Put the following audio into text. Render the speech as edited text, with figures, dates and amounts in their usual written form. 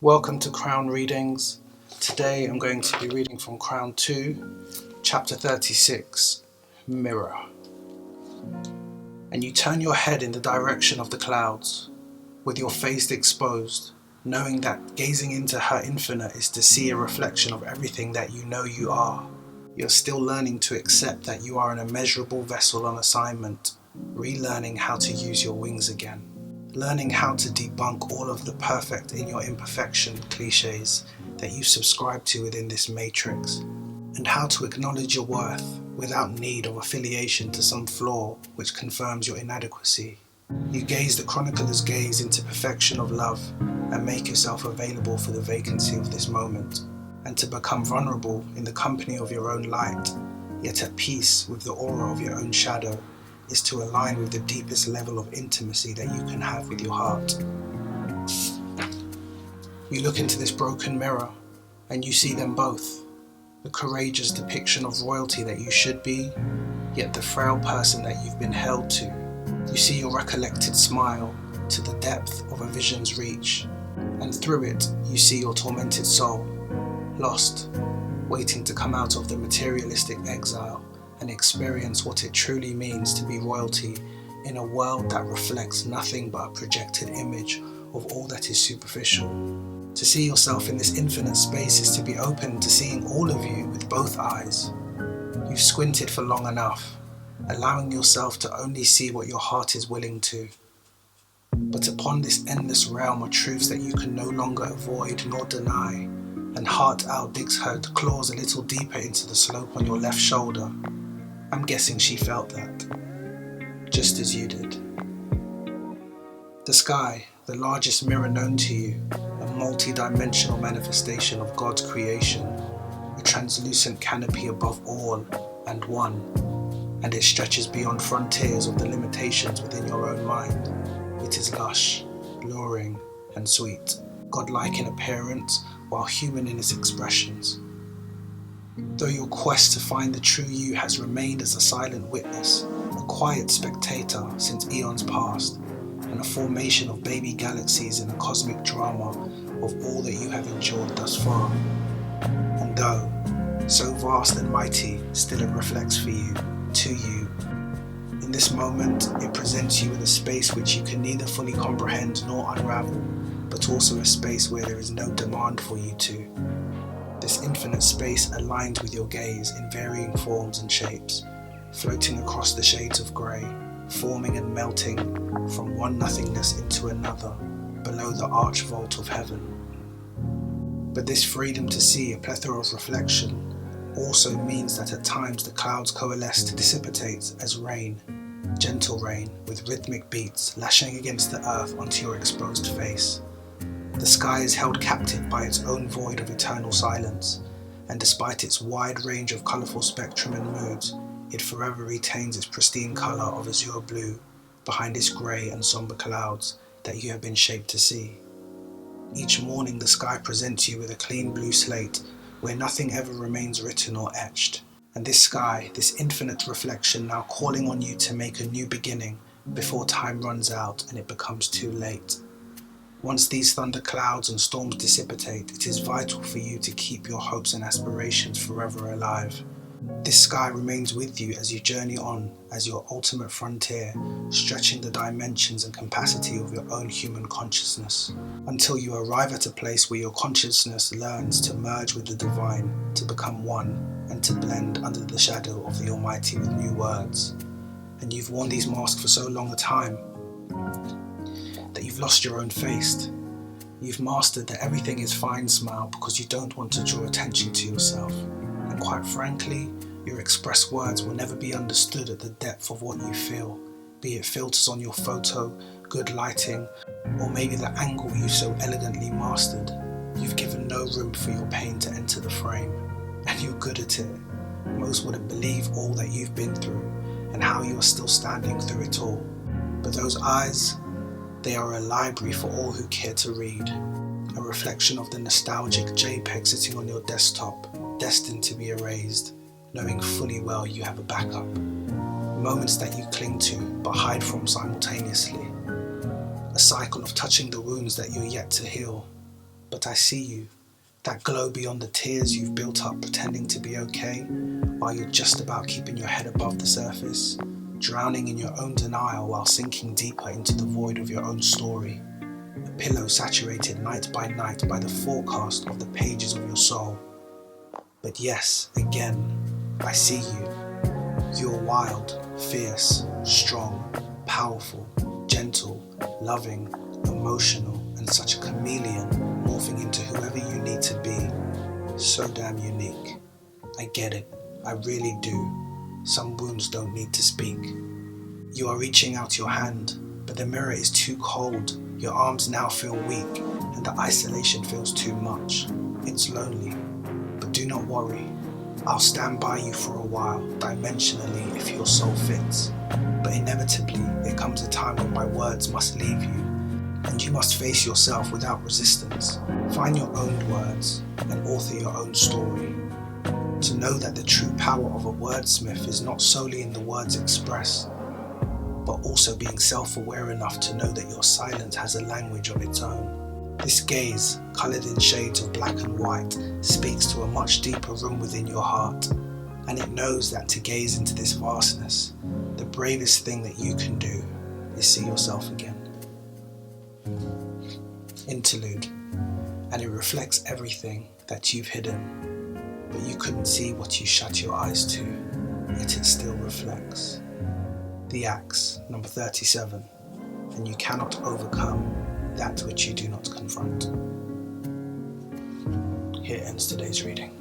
Welcome to Crown Readings. Today I'm going to be reading from Crown 2, chapter 36, Mirror. And you turn your head in the direction of the clouds, with your face exposed, knowing that gazing into her infinite is to see a reflection of everything that you know you are. You're still learning to accept that you are an immeasurable vessel on assignment, relearning how to use your wings again. Learning how to debunk all of the perfect in your imperfection cliches that you subscribe to within this matrix, and how to acknowledge your worth without need of affiliation to some flaw which confirms your inadequacy. You gaze the chronicler's gaze into perfection of love and make yourself available for the vacancy of this moment, and to become vulnerable in the company of your own light, yet at peace with the aura of your own shadow, is to align with the deepest level of intimacy that you can have with your heart. You look into this broken mirror and you see them both, the courageous depiction of royalty that you should be, yet the frail person that you've been held to. You see your recollected smile to the depth of a vision's reach, and through it you see your tormented soul, lost, waiting to come out of the materialistic exile and experience what it truly means to be royalty in a world that reflects nothing but a projected image of all that is superficial. To see yourself in this infinite space is to be open to seeing all of you with both eyes. You've squinted for long enough, allowing yourself to only see what your heart is willing to. But upon this endless realm of truths that you can no longer avoid nor deny, and Heart Owl digs her claws a little deeper into the slope on your left shoulder, I'm guessing she felt that, just as you did. The sky, the largest mirror known to you, a multi-dimensional manifestation of God's creation, a translucent canopy above all and one, and it stretches beyond frontiers of the limitations within your own mind. It is lush, luring, and sweet, godlike in appearance while human in its expressions. Though your quest to find the true you has remained as a silent witness, a quiet spectator since eons past, and a formation of baby galaxies in the cosmic drama of all that you have endured thus far. And though so vast and mighty, still it reflects for you, to you. In this moment, it presents you with a space which you can neither fully comprehend nor unravel, but also a space where there is no demand for you to. This infinite space aligns with your gaze in varying forms and shapes, floating across the shades of grey, forming and melting from one nothingness into another, below the arch vault of heaven. But this freedom to see a plethora of reflection also means that at times the clouds coalesce to dissipate as rain, gentle rain with rhythmic beats lashing against the earth onto your exposed face. The sky is held captive by its own void of eternal silence, and despite its wide range of colourful spectrum and moods, it forever retains its pristine colour of azure blue behind its grey and sombre clouds that you have been shaped to see. Each morning the sky presents you with a clean blue slate where nothing ever remains written or etched, and this sky, this infinite reflection now calling on you to make a new beginning before time runs out and it becomes too late. Once these thunder clouds and storms dissipate, it is vital for you to keep your hopes and aspirations forever alive. This sky remains with you as you journey on as your ultimate frontier, stretching the dimensions and capacity of your own human consciousness, until you arrive at a place where your consciousness learns to merge with the divine, to become one, and to blend under the shadow of the Almighty with new words. And you've worn these masks for so long a time that you've lost your own face. You've mastered that everything is fine smile because you don't want to draw attention to yourself. And quite frankly, your expressed words will never be understood at the depth of what you feel, be it filters on your photo, good lighting, or maybe the angle you so elegantly mastered. You've given no room for your pain to enter the frame, and you're good at it. Most wouldn't believe all that you've been through and how you are still standing through it all. But those eyes, they are a library for all who care to read, a reflection of the nostalgic JPEG sitting on your desktop, destined to be erased, knowing fully well you have a backup. Moments that you cling to but hide from simultaneously. A cycle of touching the wounds that you're yet to heal. but I see you. That glow beyond the tears you've built up pretending to be okay, while you're just about keeping your head above the surface, drowning in your own denial while sinking deeper into the void of your own story. A pillow saturated night by the forecast of the pages of your soul. But yes, again, I see you. You're wild, fierce, strong, powerful, gentle, loving, emotional, and such a chameleon, morphing into whoever you need to be. So damn unique. I get it. I really do. Some wounds don't need to speak. You are reaching out your hand, but the mirror is too cold. Your arms now feel weak, and the isolation feels too much. It's lonely. But do not worry. I'll stand by you for a while, dimensionally, if your soul fits. But inevitably, there comes a time when my words must leave you, and you must face yourself without resistance. Find your own words and author your own story. To know that the true power of a wordsmith is not solely in the words expressed, but also being self-aware enough to know that your silence has a language of its own. This gaze, coloured in shades of black and white, speaks to a much deeper room within your heart, and it knows that to gaze into this vastness, the bravest thing that you can do is see yourself again. Interlude, and it reflects everything that you've hidden, but you couldn't see what you shut your eyes to, yet it still reflects. The axe, number 37, and you cannot overcome that which you do not confront. Here ends today's reading.